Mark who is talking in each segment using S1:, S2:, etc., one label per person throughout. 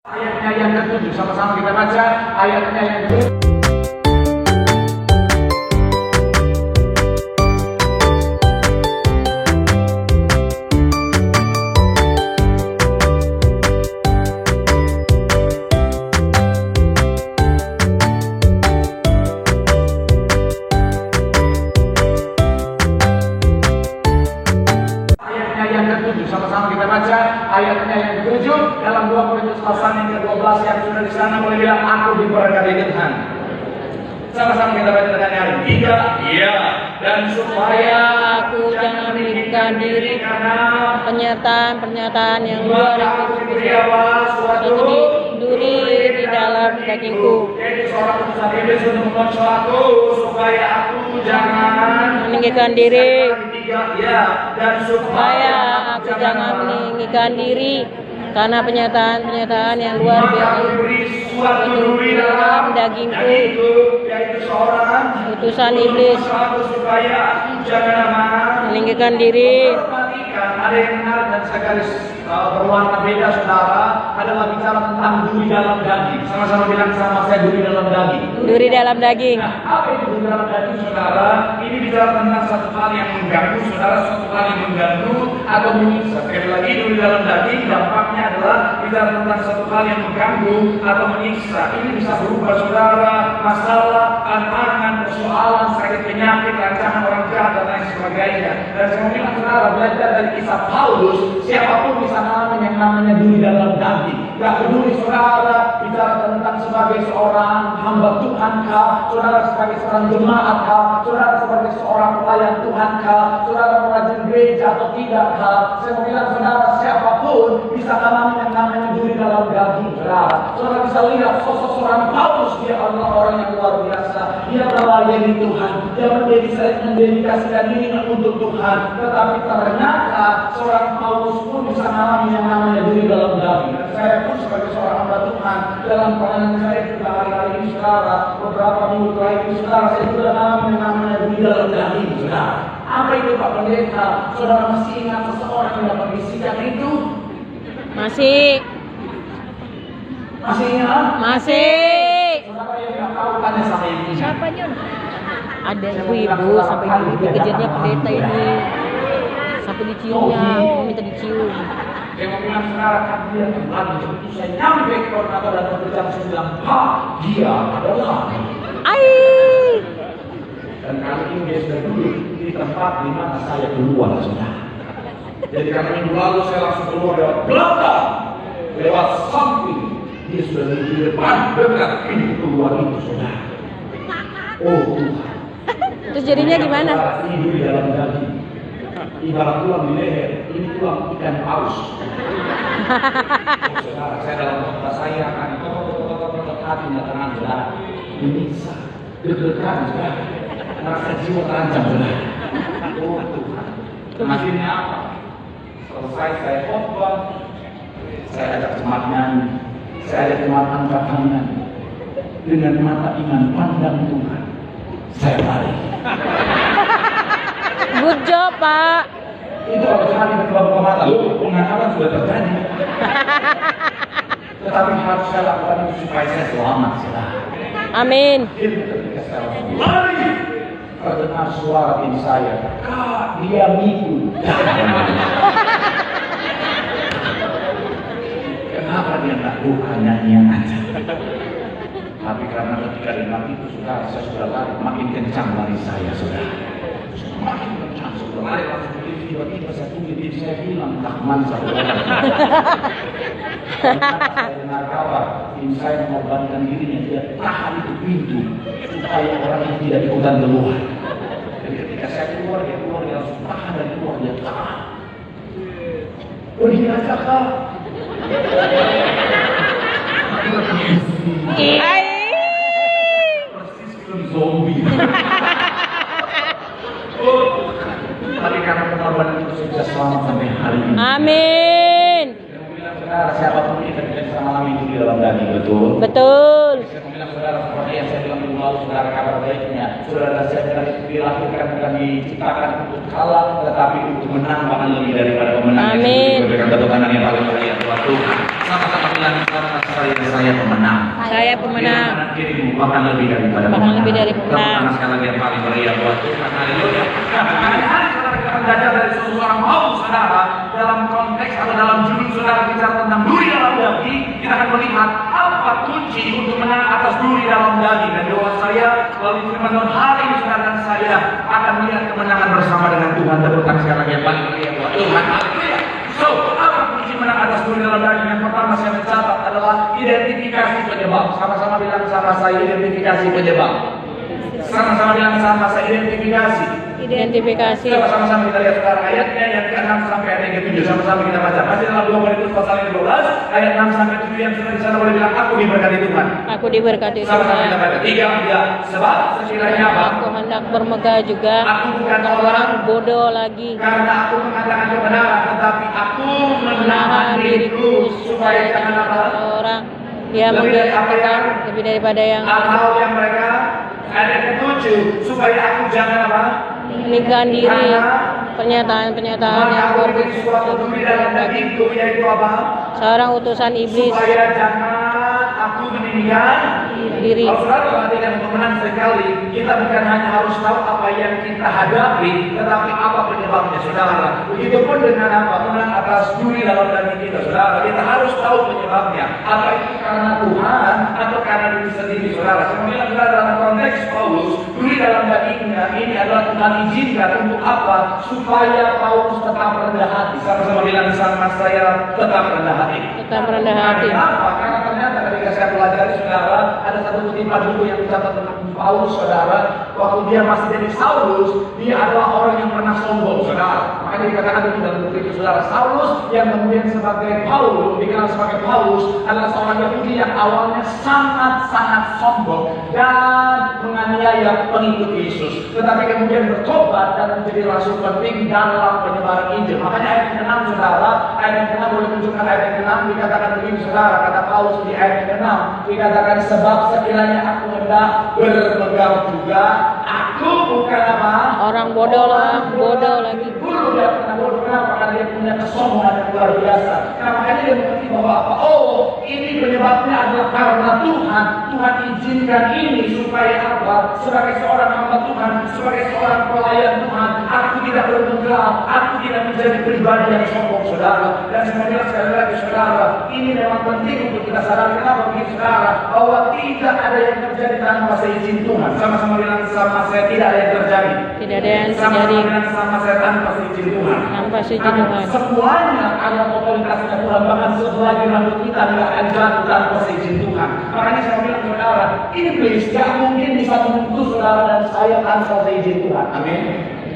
S1: Ayatnya yang ke-7, sama-sama kita baca ayatnya yang ke-7. Sama-sama kita baca ayatnya yang ke-7 dalam 2 Korintus pasal yang ke-12 yang sudah di sana boleh bilang aku diberkati Tuhan. Sama-sama kita baca dengan yang 3. Iya, dan supaya
S2: aku jangan meninggikan diri
S1: karena
S2: pernyataan yang luar
S1: suatu
S2: duri di dalam dagingku.
S1: Jadi seorang utusan iblis untuk membuat suatu supaya aku jangan
S2: Meninggikan diri.
S1: Ya, dan
S2: Supaya aku jangan meninggikan diri karena pernyataan yang luar biasa
S1: duri dalam
S2: dagingku,
S1: yaitu seorang
S2: utusan iblis.
S1: supaya aku jangan
S2: Meninggikan diri.
S1: Perhatikan, ada yang menarik dan saya garis berwarna beda, saudara, adalah bicara tentang duri dalam daging. Sama-sama bilang sama saya, duri dalam daging.
S2: Duri dalam daging.
S1: Nah, apa itu duri dalam daging, saudara? Ini bicara tentang satu hal yang mengganggu, saudara, satu hal yang mengganggu atau menyiksa. Sekali lagi, duri dalam daging dampaknya adalah bicara tentang satu hal yang mengganggu atau menyiksa. Ini bisa berubah, saudara, masalah, tantangan, persoalan, sakit, penyakit, rancangan orang jahat dan lain sebagainya. Dan saya mau bilang, saudara, belajar dari kisah Paulus, siapapun bisa ngalamin yang namanya duri dalam daging. Gak peduli saudara bicara tentang sebagai seorang hamba Tuhan kah, saudara sebagai seorang jemaat kah, saudara sebagai seorang pelayan Tuhan kah, saudara merajin gereja atau tidak kah. Saya mau bilang saudara, siapapun bisa ngalamin yang namanya duri dalam daging, saudara. Saudara bisa lihat sosok seorang Paulus, dia adalah orang yang luar biasa. Dia melayani Tuhan, dia mendedikasikan dirinya untuk Tuhan. Tetapi ternyata seorang Paulus pun bisa mengalami yang namanya duri dalam daging. Dan saya pun sebagai seorang hamba Tuhan dalam pelayanan saya juga hari-hari ini, saudara, beberapa minggu terakhir ini, saudara, saya juga mengalami yang namanya duri dalam daging, saudara. Apa itu Pak Pendeta? Saudara masih ingat seseorang yang dapat bisikan itu?
S2: Masih
S1: ingat?
S2: Masih.
S1: Saudara yang nggak tahu tanya sama ibu.
S2: Siapa Nyon? Ada ibu sampai dikejarnya pendeta ini. Sampai diciumnya, minta dicium.
S1: Dia mau bilang saudara, kan dia kembali begitu saya nyampe koordinator dan pekerjaan, saya bilang, Pak, dia adalah. Dan kali ini dia sudah duduk di tempat di mana saya keluar, saudara. Jadi karena minggu lalu saya langsung keluar lewat belakang, lewat samping. Dia sudah duduk di depan dekat pintu keluar itu, saudara. Oh Tuhan.
S2: Terus jadinya gimana?
S1: Ini duri dalam daging. Ibarat tulang di leher, ini tulang ikan paus. Saudara, saya dalam kota saya akan hati tengah saudara, menyiksa, deg-degan saudara, merasa jiwa terancam saudara. Oh Tuhan, akhirnya apa? Selesai saya khotbah, saya ajak jemaat nyanyi, saya ajak jemaat angkat tangan, dengan mata iman pandang Tuhan, saya lari.
S2: Good job, Pak.
S1: Itu kalau cuma di buka mata, pengangkatan sudah terjadi. Tetapi harus saya lakukan itu supaya saya selamat, saudara.
S2: Amin.
S1: Ketika saya langsung lari, terdengar suara di saya, Kak, dia mikul. Kenapa dia tak bukan nyanyian aja? Tapi karena ketika dengar itu, saudara, saya sudah lari, makin kencang lari saya, saudara. Makin kencang, saudara. Lari langsung berdiri, tiba-tiba saya tunggu diri saya bilang, Rahman, saudara. Saya dengar kabar, tim saya mengorbankan dirinya, dia tahan itu pintu supaya orang yang tidak ikutan keluar. Dan ketika saya keluar, dia langsung tahan dan keluar, dia tahan. Pergi aja, Kak. Persis film zombie. Tapi karena pengorbanan itu saya bisa selamat sampai hari ini.
S2: Amin.
S1: Saudara, siapapun kita tidak bisa mengalami itu di dalam daging, betul?
S2: Betul.
S1: Saya mau bilang saudara, seperti yang saya bilang minggu lalu, saudara, kabar baiknya, saudara, saya dilahirkan bukan diciptakan untuk kalah, tetapi untuk menang, bahkan lebih daripada pemenang.
S2: Amin.
S1: Berikan tepuk tangan yang paling meriah buat Tuhan. Sama-sama bilang saya pemenang.
S2: Saya pemenang.
S1: Kanan kirimu bahkan lebih daripada
S2: Bahkan lebih dari
S1: Tepuk
S2: pemenang.
S1: tangan sekali lagi yang paling meriah buat Tuhan. Haleluya. Nah, hari-hari saudara kita akan belajar dari seseorang mau saudara dalam konteks atau dalam judul saudara bicara tentang duri dalam daging. Kita akan melihat apa kunci untuk menang atas duri dalam daging. Dan doa saya melalui firman Tuhan hari ini saudara dan saya akan melihat kemenangan bersama dengan Tuhan. Tepuk tangan sekali lagi yang paling meriah buat Tuhan. Haleluya. So, apa kunci menang atas duri dalam daging? Yang pertama saya mencatat adalah identifikasi penyebab. Sama-sama bilang sama saya identifikasi penyebab. Sama-sama bilang sama saya identifikasi.
S2: Identifikasi.
S1: Sama-sama kita lihat saudara ayatnya yang ke-6 sampai ayat yang ke-7. Sama-sama kita baca. Masih dalam 2 Korintus pasal yang 12 ayat 6 sampai 7 yang sudah di sana boleh bilang aku diberkati Tuhan.
S2: Aku diberkati
S1: Sama-sama kita
S2: Tuhan.
S1: baca. 3 ya. Sebab sekiranya apa?
S2: Aku hendak bermegah juga.
S1: Aku bukan orang
S2: Bodoh lagi.
S1: karena aku mengatakan kebenaran, tetapi aku menahan diriku supaya jangan apa?
S2: Orang yang
S1: Lebih dari apa yang?
S2: lebih daripada yang
S1: Atau yang mereka ada ketujuh supaya aku jangan apa?
S2: meninggikan diri. Pernyataan-pernyataan
S1: Maka
S2: yang
S1: aku diberi suatu duri dalam dagingku yaitu apa?
S2: seorang utusan iblis
S1: Supaya jangan aku meninggikan
S2: diri.
S1: Kalau saudara perhatikan teman-teman sekali, kita bukan hanya harus tahu apa yang kita hadapi, tetapi apa penyebabnya, saudara. Begitupun dengan apa menang atas duri dalam daging kita, saudara. Kita harus tahu penyebabnya. Apa itu karena Tuhan atau karena diri sendiri, saudara. Saya bilang saudara dalam konteks Paulus, duri dalam dagingnya ini adalah Tuhan izinkan untuk apa? Supaya Paulus tetap rendah hati. Sama-sama bilang sama saya tetap rendah hati.
S2: Tetap rendah hati.
S1: Kenapa? Karena ternyata ketika saya pelajari saudara, ada satu kutipan buku yang dicatat tentang Paulus saudara, waktu dia masih jadi Saulus, dia adalah orang yang pernah sombong saudara. Makanya dikatakan itu dalam buku itu saudara, Saulus yang kemudian sebagai Paulus, dikenal sebagai Paulus adalah seorang Yahudi yang awalnya sangat-sangat sombong dan menganiaya pengikut Yesus. Tetapi kemudian bertobat dan menjadi rasul penting dalam penyebaran Injil. Makanya ayat yang ke-6 saudara, ayat yang ke-6 boleh menunjukkan ayat yang ke-6 dikatakan begini saudara, kata Paulus di ayat yang ke-6 dikatakan sebab sekiranya aku hendak berpegang juga, aku bukan apa?
S2: Orang bodoh lah, bodoh lagi.
S1: Dulu dia pernah bodoh, kenapa? Karena dia punya kesombongan yang luar biasa. Nah makanya dia mengerti bahwa apa? Oh, ini penyebabnya adalah karena Tuhan. Tuhan izinkan ini supaya apa? Sebagai seorang hamba Tuhan, sebagai seorang pelayan Tuhan, aku tidak berpenggelam, aku tidak menjadi pribadi yang sombong, saudara. Dan saya bilang sekali lagi, saudara, ini memang penting untuk kita sadari. Kenapa begitu, saudara? Bahwa tidak ada yang terjadi tanpa seizin Tuhan. Sama-sama bilang sama saya, tidak ada yang terjadi.
S2: Tidak ada yang
S1: Sama-sama
S2: terjadi
S1: bilang sama saya tanpa seizin Tuhan.
S2: tanpa seizin Tuhan.
S1: Semuanya ada otoritasnya Tuhan, bahkan sehelai rambut kita tidak akan jatuh tanpa seizin Tuhan. Makanya saya bilang saudara, iblis gak mungkin bisa menuntut saudara dan saya tanpa seizin Tuhan. Amin.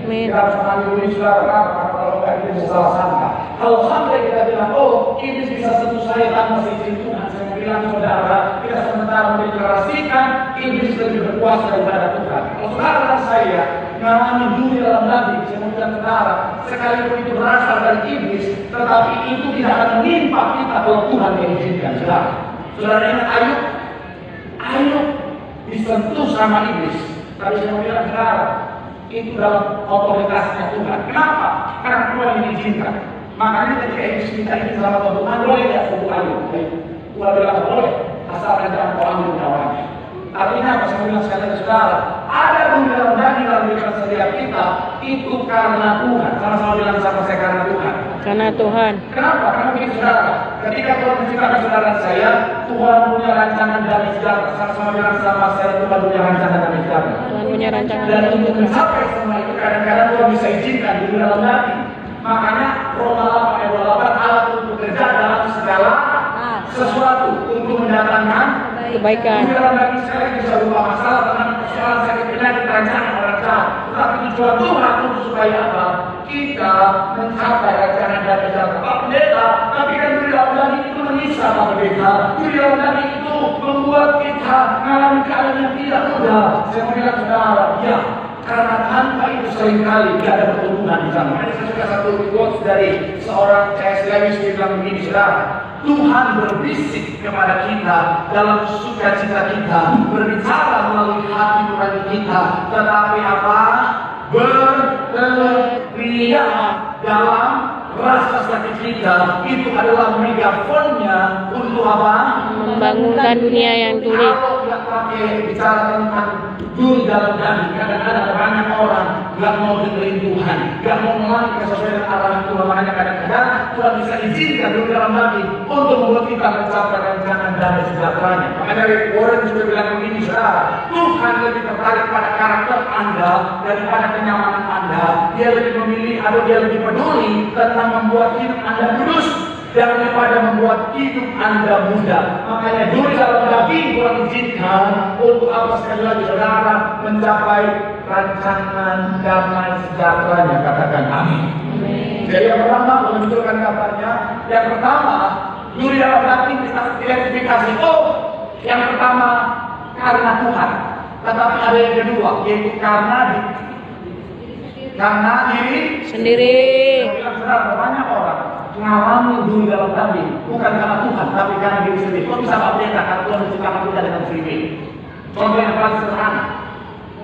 S2: Amin.
S1: Kita harus memahami dulu saudara, kenapa? Kalau enggak kita bisa salah sangka. Kalau sampai kita bilang, oh iblis bisa sentuh saya tanpa seizin Tuhan, saya bilang saudara, kita sementara mendeklarasikan iblis lebih berkuasa daripada Tuhan. Kalau saudara dan saya mengalami duri dalam daging, saya mau bilang saudara, sekalipun itu berasal dari iblis, tetapi itu tidak akan menimpa kita kalau Tuhan yang izinkan, saudara. Saudara ingat Ayub disentuh sama iblis, tapi saya mau bilang saudara, itu dalam otoritasnya Tuhan. Kenapa? Karena Tuhan yang izinkan. Makanya ketika iblis minta izin sama Tuhan, boleh tidak sentuh Ayub? Tuhan bilang boleh, asalkan jangan kau ambil nyawanya. Artinya apa? Saya bilang sekali lagi saudara, ada duri dalam daging dalam diri setiap kita itu karena Tuhan. Sama-sama bilang sama saya karena Tuhan.
S2: Karena Tuhan.
S1: Kenapa? Karena begini saudara, ketika Tuhan menciptakan saudara dan saya, Tuhan punya rancangan damai sejahtera. Sama-sama bilang sama saya, Tuhan punya rancangan damai sejahtera.
S2: Tuhan punya rancangan
S1: Dan
S2: dalam
S1: untuk
S2: hidup.
S1: mencapai semua itu kadang-kadang Tuhan bisa izinkan duri dalam daging. Makanya Roma 8 ayat 28 Allah untuk bekerja dalam segala sesuatu untuk mendatangkan
S2: Kebaikan.
S1: duri dalam daging sekali bisa berupa masalah tentang persoalan sakit penyakit rancangan orang jahat. Tetapi tujuan Tuhan untuk supaya apa? Kita mencapai rancangan damai sejahtera. Pak Pendeta, tapi kan duri dalam daging itu menyiksa Pak Pendeta. Duri dalam daging itu membuat kita mengalami keadaan yang tidak mudah. Saya mau bilang saudara, ya. Karena tanpa itu seringkali tidak ada pertumbuhan di sana. Makanya saya suka satu quotes dari seorang C.S. Lewis, dia bilang begini, saudara, Tuhan berbisik kepada kita dalam sukacita kita, berbicara melalui hati nurani kita, tetapi apa? Berteriak dalam rasa sakit kita itu adalah megafonnya untuk apa?
S2: Membangunkan dunia yang tuli.
S1: Kalau nggak pakai bicara tentang duri dalam daging, kadang-kadang ada banyak orang nggak mau dengerin Tuhan, nggak mau melangkah sesuai dengan arahan Tuhan. Makanya kadang-kadang Tuhan bisa izinkan duri dalam daging untuk membuat kita mencapai rancangan damai sejahteranya. Makanya Warren sudah bilang begini, saudara, Tuhan lebih tertarik pada karakter Anda daripada kenyamanan Anda. Dia lebih memilih atau dia lebih peduli tentang membuat hidup Anda kudus daripada membuat hidup Anda mudah. Makanya duri dalam daging Tuhan izinkan untuk apa? Sekali lagi saudara, mencapai rancangan damai sejahteranya. Katakan amin. Jadi yang pertama menunjukkan kabarnya. Yang pertama, duri dalam daging bisa identifikasi. Oh, yang pertama karena Tuhan. Tetapi ada yang kedua, yaitu karena diri
S2: Sendiri.
S1: Saudara, banyak orang mengalami duri dalam daging bukan karena Tuhan, tapi karena diri sendiri. Kok bisa berbeda karena Tuhan menciptakan kita dengan free will? Contoh yang paling sederhana,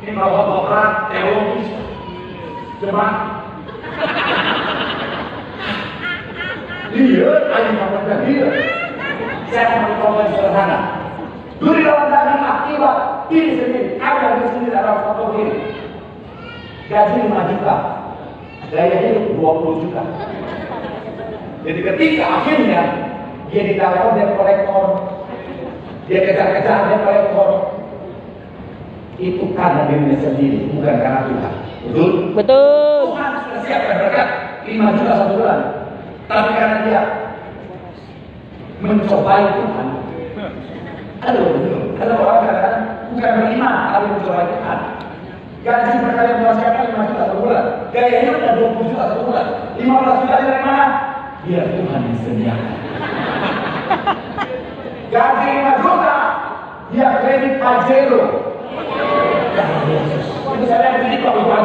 S1: ini bawa berat teologis, coba. Dia, ayo katakan dia. Saya mau contoh yang sederhana. Duri dalam daging akibat diri sendiri, ada diri sendiri dalam contoh ini. Gaji 5 juta, gaya hidup 20 juta. Jadi ketika akhirnya dia ditelepon dia kolektor, dia kejar-kejar dia kolektor, itu karena dirinya sendiri, bukan karena Tuhan. Betul?
S2: Betul.
S1: Tuhan sudah siapkan berkat 5 juta 1 bulan, tapi karena dia mencobai Tuhan. Ada orang kadang-kadang bukan beriman, tapi mencobai Tuhan. Gaji mereka yang siapkan 5 juta 1 bulan, gaya hidupnya 20 juta 1 bulan, 15 juta dari mana? Biar Tuhan yang sediakan. Gaji 5 juta, dia kredit Pajero. Itu saya yang jadi Pak Tuhan.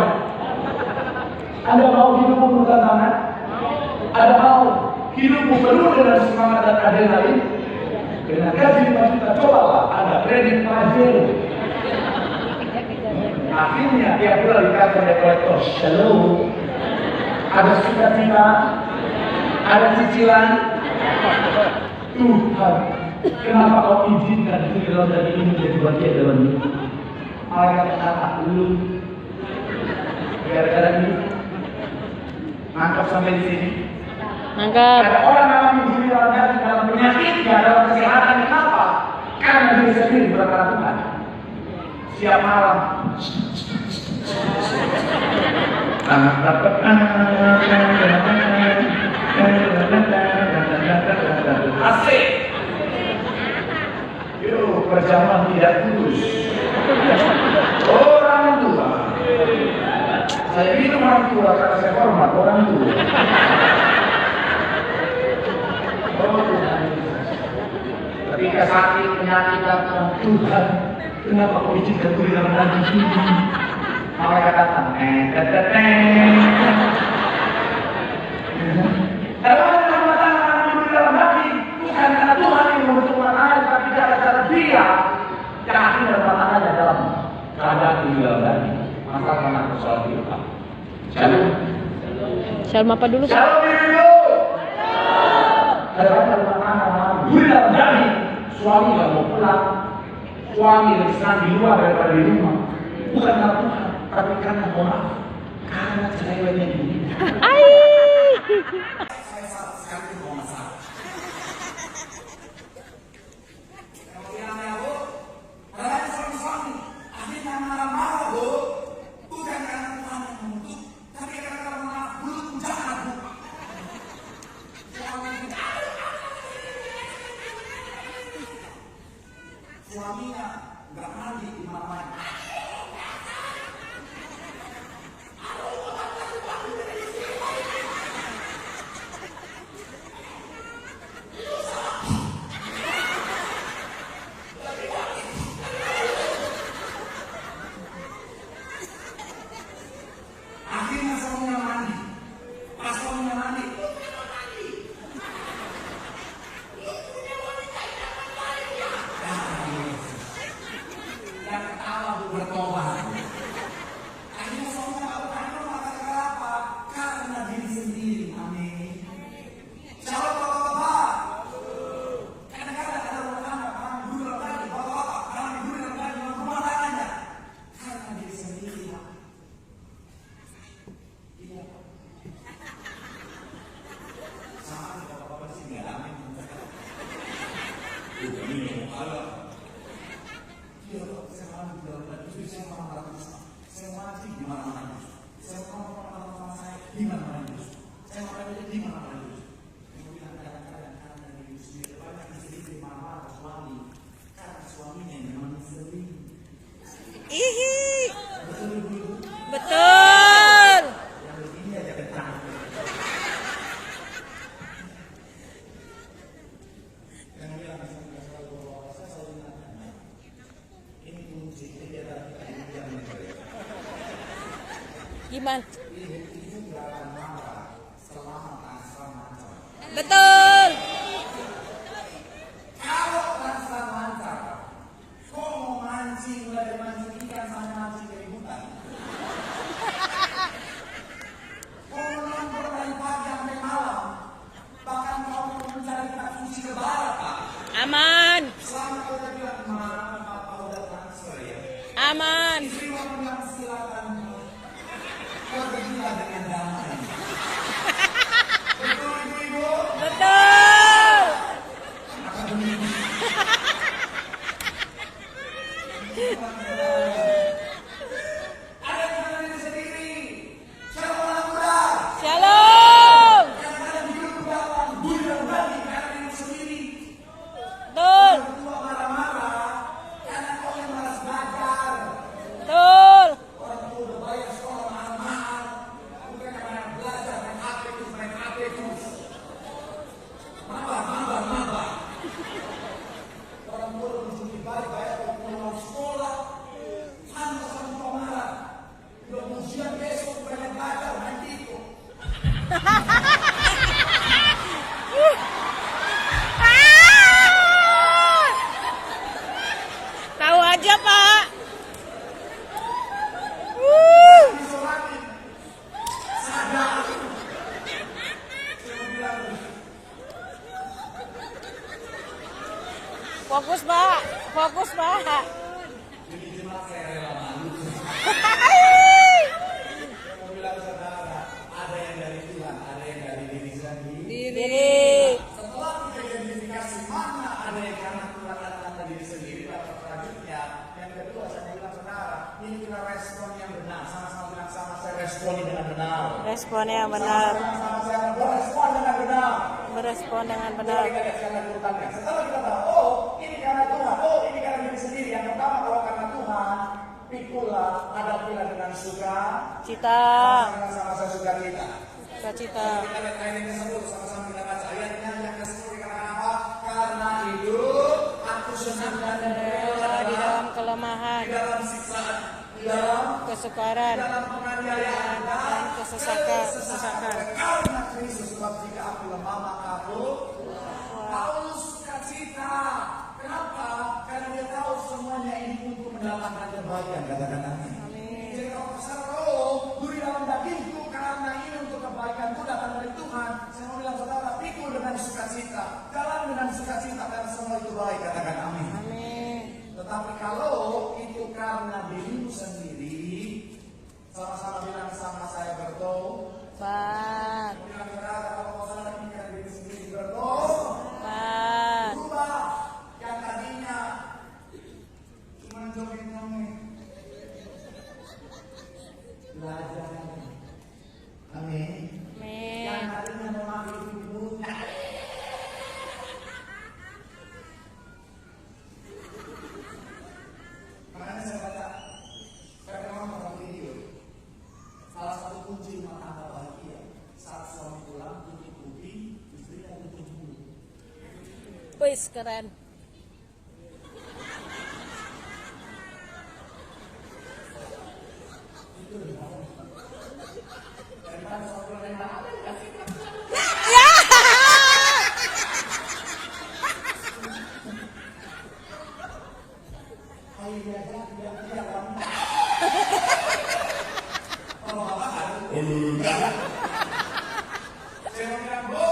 S1: Anda mau hidupmu penuh tantangan? Anda mau hidupmu penuh dengan semangat dan adrenalin? Dengan gaji 5 juta, cobalah Anda kredit Pajero. Akhirnya dia pulang di kantor dia kolektor. Shalom. Ada sukacita, ada cicilan. Tuhan, kenapa kau izinkan diri dalam daging ini menjadi bagian dalam hidup? Malaikat kata dulu. Gara-gara ini, nangkap sampai di sini.
S2: Nangkap.
S1: Ada orang mengalami diri dalam daging, dalam penyakitnya, dalam kesehatan. Kenapa? Karena diri sendiri berkata Tuhan. Siap malam. Asik. Yo, perjamuan tidak kudus. Orang tua. Saya minum orang tua karena saya hormat orang tua. Oh Tuhan. Ketika sakit penyakit datang, Tuhan, kenapa kau izinkan duri dalam daging ini? Malaikat datang, Kalau ada rumah tangga duri dalam daging, bukan karena Tuhan yang membentuk rumah tangga, tapi cara-cara dia yang akhirnya rumah tangganya dalam keadaan duri dalam daging. Masalah karena persoalan hidup. Shalom.
S2: Shalom apa dulu?
S1: Shalom dulu. Ada rumah tangga duri dalam daging, suami nggak mau pulang, suami lebih senang di luar daripada di rumah. Bukan karena Tuhan, tapi karena maaf, karena ceweknya ini. Saya salah sekali mau masalah. Kalau bilangnya Bu, ada suami, akhirnya marah-marah Bu, bukan karena Tuhan yang mengutuk, tapi karena maaf belum jahat Bu. Suaminya nggak mandi di mana-mana. Akhirnya suaminya mandi. Pas suaminya mandi, yang ketawa bertobat. Akhirnya suaminya nggak berani, maka kenapa? Karena diri sendiri. Amin.
S2: Ihi. Betul. Gimana? Betul.
S1: Kalau rasa lancar, kok mau mancing mulai dari mancing ikan sampai mancing dari hutan? Kau menonton dari pagi sampai malam, bahkan kau mau mencari kitab suci ke barat, Pak.
S2: Aman.
S1: Selama kau tadi bilang kemana, Pak, udah transfer ya.
S2: Aman.
S1: Istri mau bilang silakan. Kau pergilah dengan damai. Betul, ibu-ibu?
S2: Betul.
S1: Ada di dalam diri sendiri. Shalom anak muda.
S2: Shalom.
S1: Jangan hidup dalam budi dan bagi karena diri sendiri.
S2: Betul.
S1: Tua marah-marah karena kau yang malas belajar.
S2: Betul.
S1: Orang tua udah bayar sekolah mahal-mahal. Bukan karena belajar main HP terus. Maba. Orang tua udah mencuci balik bayar uang sekolah. Pantas sama kau marah. Udah ujian besok banyak belajar main itu.
S2: Tahu aja, Pak.
S1: Disolatin. Sadar. Saya bilang,
S2: Fokus, Pak. Fokus, Pak.
S1: ini cuma saya rela malu. Saya bilang saudara, ada yang dari Tuhan, ada yang dari diri sendiri.
S2: Diri.
S1: Setelah kita identifikasi mana ada yang karena Tuhan dan karena diri sendiri, dapat selanjutnya yang kedua saya bilang saudara, ini kita respon yang benar. Sama-sama bilang sama saya responi dengan benar.
S2: Responnya benar.
S1: Sama-sama saya berespon dengan benar.
S2: Berespon dengan
S1: Coba
S2: benar.
S1: kita lihat sekarang urutannya. Setelah kita tahu, oh ini karena Tuhan, oh ini karena diri sendiri. Yang pertama kalau karena Tuhan, pikulah, hadapilah dengan suka.
S2: Cita.
S1: Sama-sama saya suka kita.
S2: Sukacita.
S1: Kita lihat ayat yang ke-10, sama-sama kita baca ayatnya yang ke-10 dikatakan apa? Karena hidup aku senang dan rela
S2: Di dalam kelemahan,
S1: di dalam siksaan, di dalam
S2: kesukaran,
S1: penganiayaan
S2: dan kesesakan.
S1: Karena Kristus, sebab jika aku lemah maka aku Paulus sukacita. Kenapa? Karena dia tahu semuanya ini untuk mendapatkan kebaikan. Katakan amin. Jadi kalau besar duri dalam dagingku karena ini untuk kebaikanku datang dari Tuhan. Saya mau bilang saudara, pikul dengan sukacita, jalan dengan sukacita karena semua itu baik. Katakan amin.
S2: Amin.
S1: Tetapi kalau itu karena dirimu sendiri, sama-sama bilang sama saya
S2: Bat.
S1: bilang saudara, kalau kau salah ini karena diri sendiri
S2: Bat.
S1: berubah yang tadinya cuma joget-joget, belajar. Amin. Yang
S2: Amin.
S1: tadinya memakai ibu. Makanya saya baca, saya memang orang video. Salah satu kunci rumah tangga bahagia saat suami pulang tutup kuping, istrinya tutup mulut.
S2: Wis keren.
S1: Daripada suami pulang yang ada dikasih air aja tidak lama. Kalau bapak enggak. Saya mau bilang bu,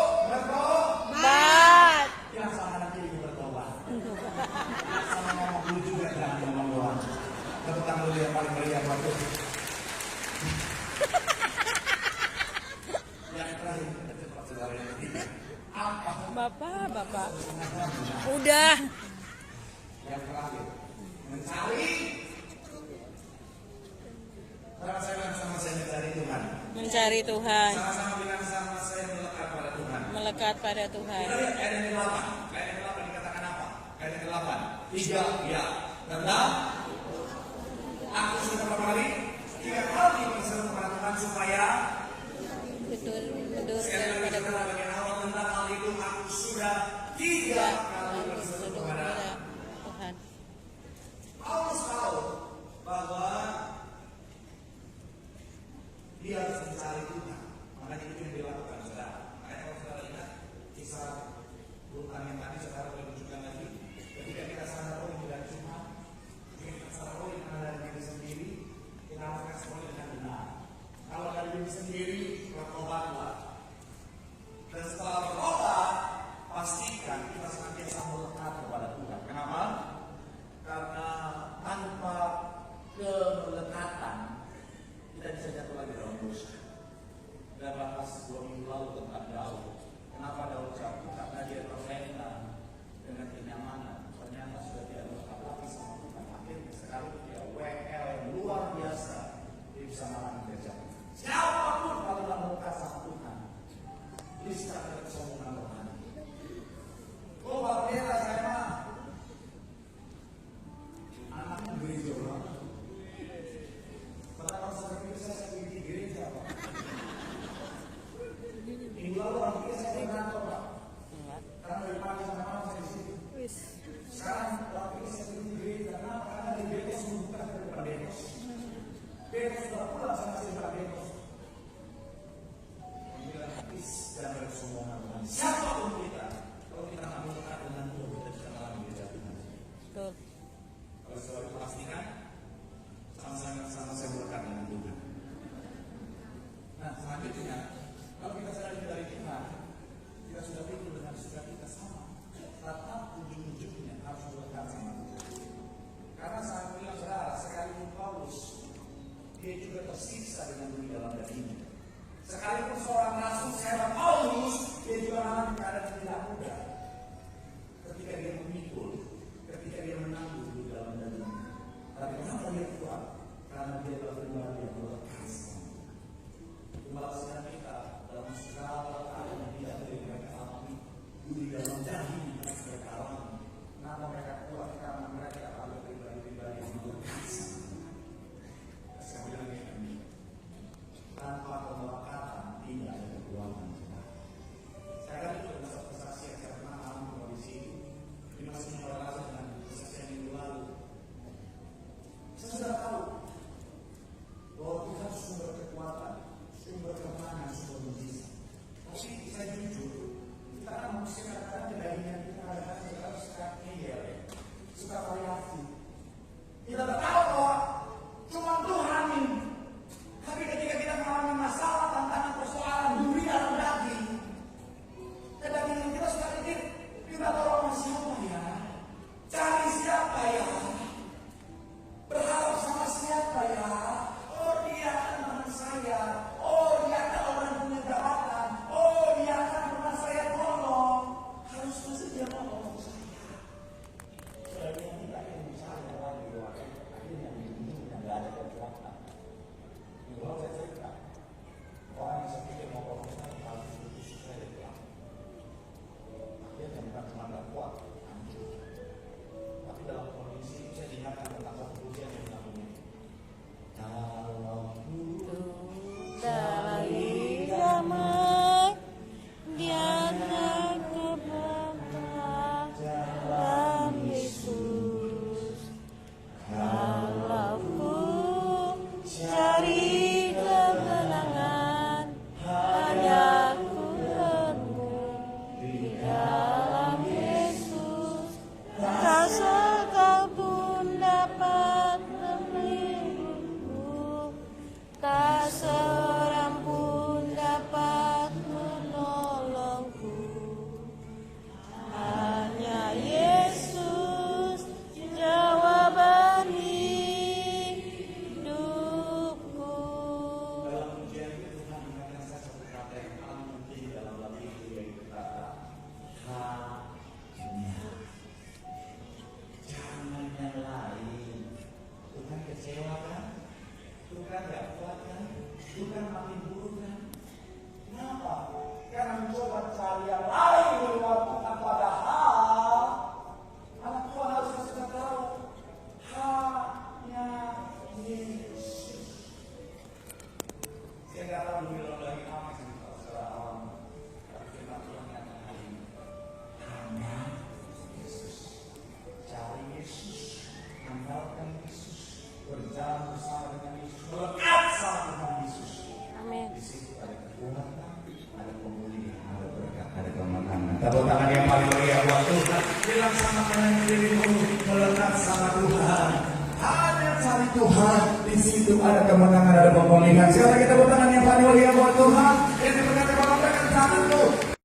S2: Bat.
S1: yang sama nanti ibu bertobat. Sama ngomong dulu juga jangan ngomong doang. Tepuk tangan dulu yang paling meriah buat itu. Yang terakhir cepat saudara yang ketiga. Apa?
S2: Bapak. Udah.
S1: Yang terakhir, mencari. Sama-sama saya mencari Tuhan.
S2: Mencari Tuhan.
S1: Sama-sama bilang sama saya melekat pada Tuhan.
S2: Melekat pada Tuhan.
S1: Kita lihat ayat yang ke-8. Ayat yang ke-8 dikatakan apa? Ayat yang ke-8. 3 ya. Tentang aku sudah berapa kali? 3 kali berseru kepada Tuhan supaya
S2: Betul
S1: sekali lagi
S2: pada
S1: kita bagian awal tentang hal itu aku sudah 3 kali berseru kepada
S2: Tuhan.
S1: Paulus tahu bahwa dia harus mencari Tuhan. Makanya itu yang dilakukan, saudara. Makanya kalau saudara ingat kisah urutan yang tadi saudara boleh tunjukkan lagi. Ketika kita sadar roh tidak cuma kita sadar roh yang ada di diri sendiri, kita harus respon dengan benar. Kalau dari diri sendiri, bertobatlah. Dan setelah bertobat, pastikan kita senantiasa
S3: Tepuk tangan yang paling meriah buat Tuhan. Dilaksanakan dirimu melekat sama Tuhan. Hanya cari Tuhan. Di situ ada kemenangan, ada pemulihan. Sekali lagi tepuk tangan yang paling meriah buat